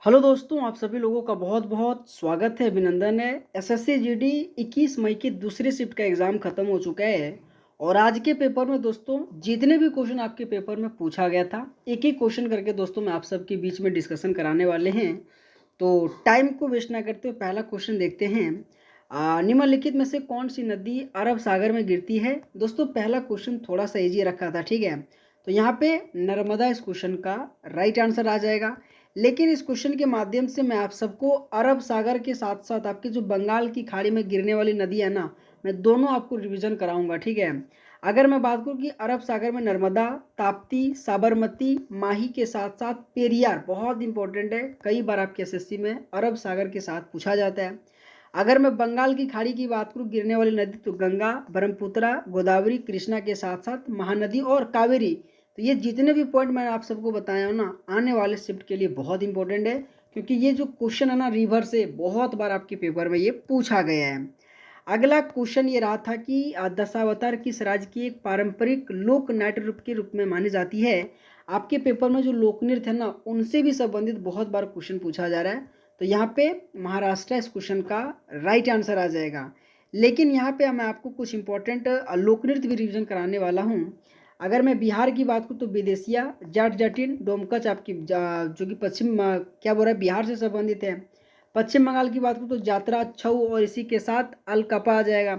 Hello दोस्तों, आप सभी लोगों का बहुत-बहुत स्वागत है, अभिनंदन है। एसएससी जीडी 21 मई की दूसरी शिफ्ट का एग्ज़ाम खत्म हो चुका है और आज के पेपर में दोस्तों जितने भी क्वेश्चन आपके पेपर में पूछा गया था, एक-एक क्वेश्चन करके दोस्तों मैं आप सबके बीच में डिस्कशन कराने वाले हैं। तो टाइम को वेस्ट ना करते हुए पहला क्वेश्चन देखते हैं। निम्नलिखित में से कौन-सी नदी अरब सागर में गिरती है? दोस्तों पहला क्वेश्चन थोड़ा-सा ईज़ी रखा था, ठीक है? तो यहाँ पे नर्मदा इस क्वेश्चन का राइट आंसर आ जाएगा। लेकिन इस क्वेश्चन के माध्यम से मैं आप सबको अरब सागर के साथ-साथ आपकी जो बंगाल की खाड़ी में गिरने वाली नदी है ना, मैं दोनों आपको रिवीजन कराऊँगा, ठीक है? अगर मैं बात करूँ कि अरब सागर में नर्मदा, ताप्ती, साबरमती, माही के साथ-साथ पेरियार बहुत इंपॉर्टेंट है, कई बार आपके एसएससी में अरब सागर के साथ पूछा जाता है। अगर मैं बंगाल की खाड़ी की बात करूँ गिरने वाली नदी तो गंगा, ब्रह्मपुत्रा, गोदावरी, कृष्णा के साथ-साथ महानदी और कावेरी। तो ये जितने भी पॉइंट मैंने आप सबको बताया हूँ ना, आने वाले शिफ्ट के लिए बहुत इंपॉर्टेंट है क्योंकि ये जो क्वेश्चन है ना रिवर से बहुत बार आपके पेपर में ये पूछा गया है। अगला क्वेश्चन ये रहा था कि दशावतार किस राज्य की एक पारंपरिक लोक नाट्य रूप के रूप में मानी जाती है? आपके पेपर में जो लोक नृत्य है ना, उनसे भी संबंधित बहुत बार क्वेश्चन पूछा जा रहा है। तो यहाँ पे महाराष्ट्र इस क्वेश्चन का राइट आंसर आ जाएगा। लेकिन यहाँ पे मैं आपको कुछ इंपॉर्टेंट लोक नृत्य भी रिवीजन कराने वाला हूँ। अगर मैं बिहार की बात करूँ तो विदेशिया, जाट जटिन, डोमकच आपकी जो कि क्या बोल रहा है बिहार से संबंधित है। पश्चिम बंगाल की बात करूँ तो जात्रा, छऊ और इसी के साथ अलकपा आ जाएगा।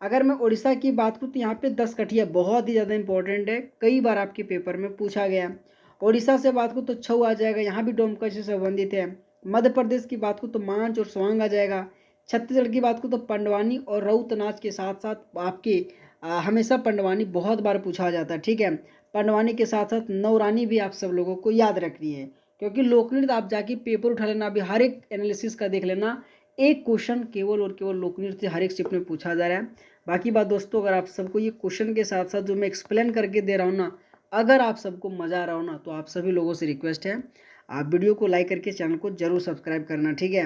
अगर मैं उड़ीसा की बात करूँ तो यहाँ पे 10 कठिया बहुत ही ज़्यादा इंपॉर्टेंट है, कई बार आपके पेपर में पूछा गया है। उड़ीसा से बात करूँ तो छऊ आ जाएगा, यहाँ भी डोमकच से संबंधित है। मध्य प्रदेश की बात करूँ तो मांझ और स्वांग आ जाएगा। छत्तीसगढ़ की बात करूँ तो पंडवानी और रउत नाच के साथ साथ आपके हमेशा पंडवानी बहुत बार पूछा जाता है, ठीक है? पंडवानी के साथ साथ नौरानी भी आप सब लोगों को याद रखनी है क्योंकि लोक नृत्य आप जाके पेपर उठा लेना, अभी हर एक एनालिसिस का देख लेना, एक क्वेश्चन केवल और केवल लोक नृत्य हर एक शिफ्ट में पूछा जा रहा है। बाकी बात दोस्तों, अगर आप सबको ये क्वेश्चन के साथ साथ जो मैं एक्सप्लेन करके दे रहा हूँ ना, अगर आप सबको मज़ा आ रहा हो ना, तो आप सभी लोगों से रिक्वेस्ट है आप वीडियो को लाइक करके चैनल को जरूर सब्सक्राइब करना, ठीक है?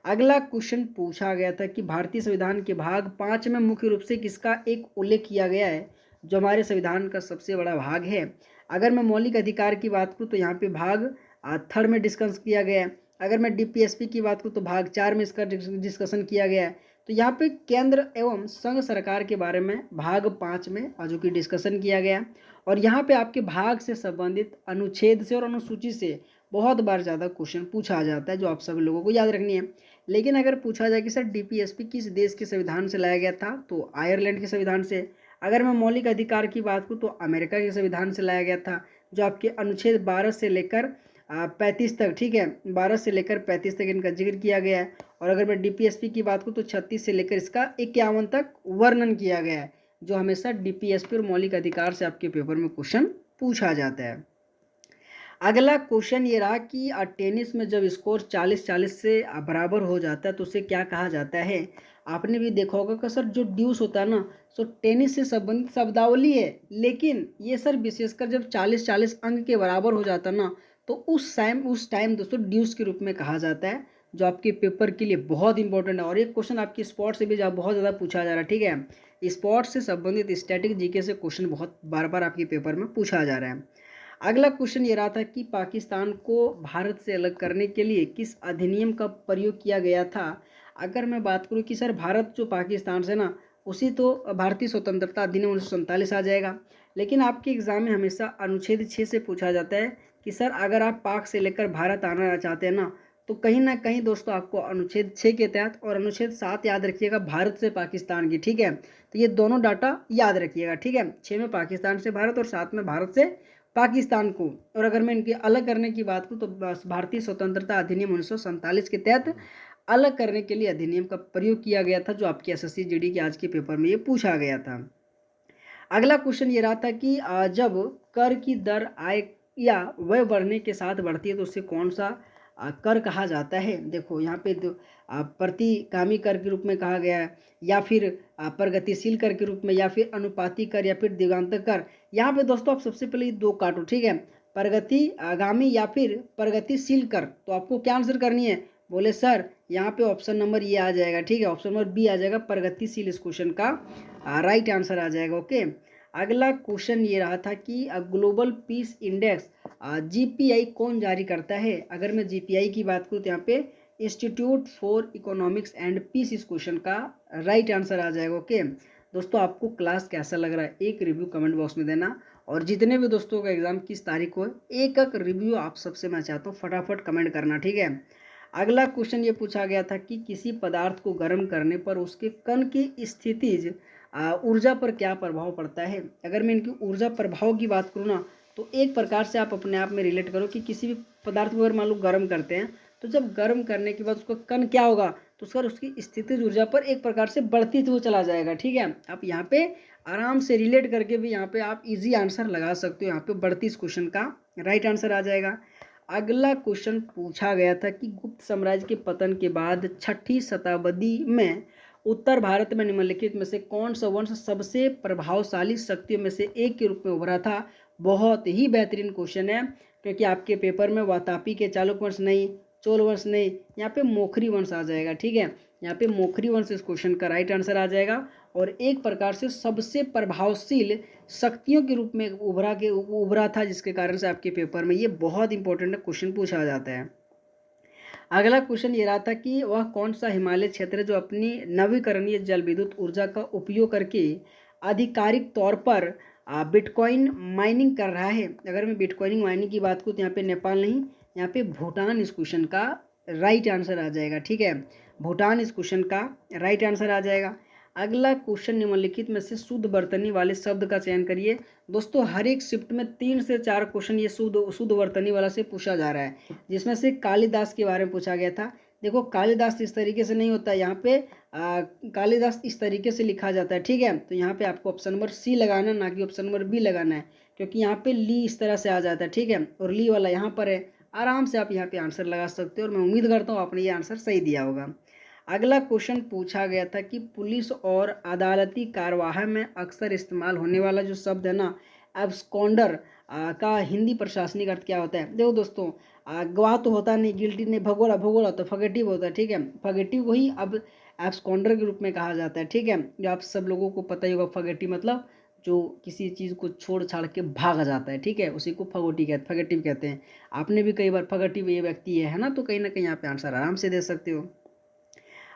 अगला क्वेश्चन पूछा गया था कि भारतीय संविधान के भाग 5 में मुख्य रूप से किसका एक उल्लेख किया गया है, जो हमारे संविधान का सबसे बड़ा भाग है? अगर मैं मौलिक अधिकार की बात करूँ तो यहाँ पे भाग थर्ड में डिस्कस किया गया है। अगर मैं डीपीएसपी की बात करूँ तो भाग 4 में इसका डिस्कशन किया गया है। तो यहाँ पे केंद्र एवं संघ सरकार के बारे में भाग 5 में जो कि डिस्कशन किया गया और यहाँ पे आपके भाग से संबंधित अनुच्छेद से और अनुसूची से बहुत बार ज़्यादा क्वेश्चन पूछा जाता है, जो आप सभी लोगों को याद रखनी है। लेकिन अगर पूछा जाए कि सर डीपीएसपी किस देश के संविधान से लाया गया था, तो आयरलैंड के संविधान से। अगर मैं मौलिक अधिकार की बात करूँ तो अमेरिका के संविधान से लाया गया था, जो आपके अनुच्छेद 12 से लेकर 35 तक, ठीक है? 12 से लेकर 35 तक इनका जिक्र किया गया है। और अगर मैं डीपीएसपी की बात करूँ तो 36 से लेकर इसका 51 तक वर्णन किया गया है, जो हमेशा डीपीएसपी और मौलिक अधिकार से आपके पेपर में क्वेश्चन पूछा जाता है। अगला क्वेश्चन ये रहा कि टेनिस में जब स्कोर 40-40 से बराबर हो जाता है तो उसे क्या कहा जाता है? आपने भी देखा होगा कि सर जो ड्यूस होता है ना, सो टेनिस से संबंधित शब्दावली है, लेकिन ये सर विशेषकर जब 40-40 अंक के बराबर हो जाता है ना, तो उस टाइम दोस्तों ड्यूस के रूप में कहा जाता है, जो आपके पेपर के लिए बहुत इंपॉर्टेंट है। और एक क्वेश्चन आपकी स्पोर्ट्स से भी बहुत ज़्यादा पूछा जा रहा है, ठीक है? स्पोर्ट्स से संबंधित स्टैटिक जीके से क्वेश्चन बहुत बार बार आपके पेपर में पूछा जा रहा है। अगला क्वेश्चन ये रहा था कि पाकिस्तान को भारत से अलग करने के लिए किस अधिनियम का प्रयोग किया गया था? अगर मैं बात करूँ कि सर भारत जो पाकिस्तान से ना, उसी तो भारतीय स्वतंत्रता अधिनियम 1947 आ जाएगा। लेकिन आपके एग्जाम में हमेशा अनुच्छेद 6 से पूछा जाता है कि सर अगर आप पाक से लेकर भारत आना चाहते हैं ना, तो कहीं ना कहीं दोस्तों आपको अनुच्छेद 6 के तहत और अनुच्छेद 7 याद रखिएगा भारत से पाकिस्तान की, ठीक है? तो ये दोनों डाटा याद रखिएगा, ठीक है? 6 में पाकिस्तान से भारत और 7 में भारत से पाकिस्तान को। और अगर मैं इनके अलग करने की बात करूँ तो भारतीय स्वतंत्रता अधिनियम 1947 के तहत अलग करने के लिए अधिनियम का प्रयोग किया गया था, जो आपके एसएससी जीडी के आज के पेपर में ये पूछा गया था। अगला क्वेश्चन ये रहा था कि जब कर की दर आय या व्यय बढ़ने के साथ बढ़ती है तो उसे कौन सा कर कहा जाता है? देखो यहाँ पे प्रतिगामी कर के रूप में कहा गया है, या फिर प्रगतिशील कर के रूप में, या फिर अनुपाती कर, या फिर दिगांत कर। यहाँ पे दोस्तों आप सबसे पहले ये दो काटो, ठीक है? प्रगति आगामी या फिर प्रगतिशील कर, तो आपको क्या आंसर करनी है? बोले सर यहाँ पे ऑप्शन नंबर ये आ जाएगा, ठीक है? ऑप्शन नंबर बी आ जाएगा, प्रगतिशील इस क्वेश्चन का राइट आंसर आ जाएगा। ओके, अगला क्वेश्चन ये रहा था कि ग्लोबल पीस इंडेक्स जीपीआई कौन जारी करता है? अगर मैं जीपीआई की बात करूँ तो यहाँ पे institute for economics and peace इस क्वेश्चन का राइट आंसर आ जाएगा। ओके दोस्तों, आपको क्लास कैसा लग रहा है एक रिव्यू कमेंट बॉक्स में देना, और जितने भी दोस्तों का एग्जाम किस तारीख को है एक एक रिव्यू आप सबसे मैं चाहता हूँ फटाफट कमेंट करना, ठीक है। अगला क्वेश्चन ये पूछा गया था कि किसी पदार्थ को गर्म करने पर उसके कण की स्थितिज ऊर्जा पर क्या प्रभाव पड़ता है? अगर मैं इनकी ऊर्जा प्रभाव की बात करूँ ना, तो एक प्रकार से आप अपने आप में रिलेट करो कि किसी भी पदार्थ को अगर मान लो गर्म करते हैं, तो जब गर्म करने के बाद उसका कण क्या होगा, तो सर उसकी स्थितिज ऊर्जा पर एक प्रकार से बढ़ती हुई चला जाएगा, ठीक है। आप यहाँ पे आराम से रिलेट करके भी यहाँ पे आप इजी आंसर लगा सकते हो। यहाँ पे बढ़ती इस क्वेश्चन का राइट आंसर आ जाएगा। अगला क्वेश्चन पूछा गया था कि गुप्त साम्राज्य के पतन के बाद 6ठी शताब्दी में उत्तर भारत में निम्नलिखित में से कौन सा वंश सबसे प्रभावशाली शक्तियों में से एक के रूप में उभरा था? बहुत ही बेहतरीन क्वेश्चन है, क्योंकि आपके पेपर में वातापी के चालुक्य वंश नहीं, चोल वंश नहीं, यहाँ पे मोखरी वंश आ जाएगा, ठीक है। यहाँ पे मोखरी वंश इस क्वेश्चन का राइट आंसर आ जाएगा, और एक प्रकार से सबसे प्रभावशील शक्तियों के रूप में उभरा था, जिसके कारण से आपके पेपर में ये बहुत इंपॉर्टेंट क्वेश्चन पूछा जाता है। अगला क्वेश्चन ये रहा था कि वह कौन सा हिमालय क्षेत्र है जो अपनी नवीकरणीय जल विद्युत ऊर्जा का उपयोग करके आधिकारिक तौर पर बिटकॉइन माइनिंग कर रहा है? अगर मैं बिटकॉइनिंग माइनिंग की बात करूँ तो यहाँ पे नेपाल नहीं, यहाँ पे भूटान इस क्वेश्चन का राइट आंसर आ जाएगा, ठीक है। भूटान इस क्वेश्चन का राइट आंसर आ जाएगा। अगला क्वेश्चन निम्नलिखित में से शुद्ध वर्तनी वाले शब्द का चयन करिए। दोस्तों हर एक शिफ्ट में 3 से 4 क्वेश्चन ये शुद्ध वर्तनी वाला से पूछा जा रहा है, जिसमें से कालिदास के बारे में पूछा गया था। देखो कालिदास इस तरीके से नहीं होता, यहाँ पे कालिदास इस तरीके से लिखा जाता है, ठीक है। तो यहाँ पे आपको ऑप्शन नंबर सी लगाना, ना कि ऑप्शन नंबर बी लगाना है, क्योंकि यहाँ पे ली इस तरह से आ जाता है, ठीक है, और ली वाला यहाँ पर है। आराम से आप यहाँ पे आंसर लगा सकते हो, और मैं उम्मीद करता हूँ आपने ये आंसर सही दिया होगा। अगला क्वेश्चन पूछा गया था कि पुलिस और अदालती कार्यवाही में अक्सर इस्तेमाल होने वाला जो शब्द है ना एब्सकॉन्डर का हिंदी प्रशासनिक अर्थ क्या होता है? देखो दोस्तों गवाह तो होता नहीं, गिल्टी नहीं, भगोड़ा भगोड़ा तो फगेटिव होता है, ठीक है। फगेटिव को ही अब एब्सकॉन्डर के रूप में कहा जाता है, ठीक है। जो आप सब लोगों को पता ही होगा, फगेटिव मतलब जो किसी चीज़ को छोड़ छाड़ के भाग जाता है, ठीक है, उसी को फगेटिव कहते हैं। आपने भी कई बार फगेटिव ये व्यक्ति है ना, तो कहीं ना कहीं यहाँ पे आंसर आराम से दे सकते हो।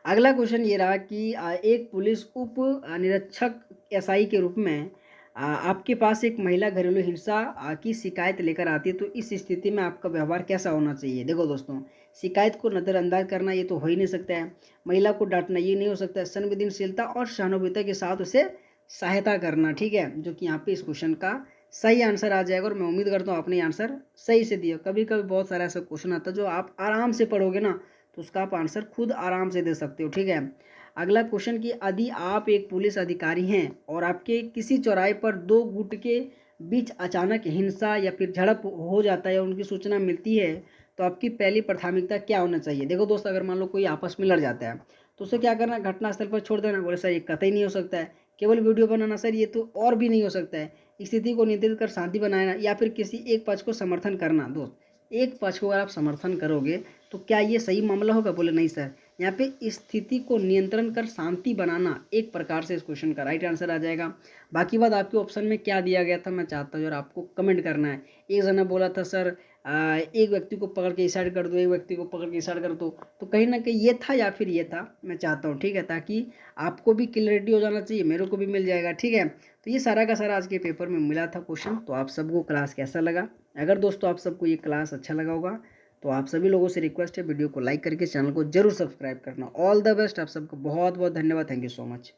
अगला क्वेश्चन ये रहा कि एक पुलिस उप निरीक्षक एसआई के रूप में आपके पास एक महिला घरेलू हिंसा की शिकायत लेकर आती है, तो इस स्थिति में आपका व्यवहार कैसा होना चाहिए? देखो दोस्तों, शिकायत को नज़रअंदाज करना ये तो हो ही नहीं सकता है, महिला को डांटना ये नहीं हो सकता है, संवेदनशीलता और सहानुभूति के साथ उसे सहायता करना, ठीक है, जो कि यहाँ पे इस क्वेश्चन का सही आंसर आ जाएगा। और मैं उम्मीद करता हूँ आपने आंसर सही से दिया। कभी कभी बहुत सारा ऐसा क्वेश्चन आता है जो आप आराम से पढ़ोगे ना, तो उसका आप आंसर खुद आराम से दे सकते हो, ठीक है। अगला क्वेश्चन कि यदि आप एक पुलिस अधिकारी हैं और आपके किसी चौराहे पर 2 गुट के बीच अचानक हिंसा या फिर झड़प हो जाता है, उनकी सूचना मिलती है, तो आपकी पहली प्राथमिकता क्या होना चाहिए? देखो दोस्त, अगर मान लो कोई आपस में लड़ जाता है, तो उसे क्या करना, घटनास्थल पर छोड़ देना। बोले सर ये कतई नहीं हो सकता है, केवल वीडियो बनाना, सर ये तो और भी नहीं हो सकता है। स्थिति को नियंत्रित कर शांति बनाना, या फिर किसी एक पक्ष को समर्थन करना। दोस्त एक पक्ष को अगर आप समर्थन करोगे तो क्या ये सही मामला होगा? बोले नहीं सर, यहाँ पे स्थिति को नियंत्रण कर शांति बनाना एक प्रकार से इस क्वेश्चन का राइट आंसर आ जाएगा। बाकी बात आपके ऑप्शन में क्या दिया गया था मैं चाहता हूँ और आपको कमेंट करना है। एक जना बोला था सर एक व्यक्ति को पकड़ के इस साइड कर दो, एक व्यक्ति को पकड़ के इस साइड कर दो, तो कहीं ना कहीं ये था या फिर ये था, मैं चाहता हूँ, ठीक है, ताकि आपको भी क्लियरिटी हो जाना चाहिए, मेरे को भी मिल जाएगा, ठीक है। तो ये सारा का सारा आज के पेपर में मिला था क्वेश्चन। तो आप सबको क्लास कैसा लगा? अगर दोस्तों आप सबको ये क्लास अच्छा लगा होगा तो आप सभी लोगों से रिक्वेस्ट है वीडियो को लाइक करके चैनल को जरूर सब्सक्राइब करना। ऑल द बेस्ट, आप सबको बहुत बहुत धन्यवाद। Thank you so much.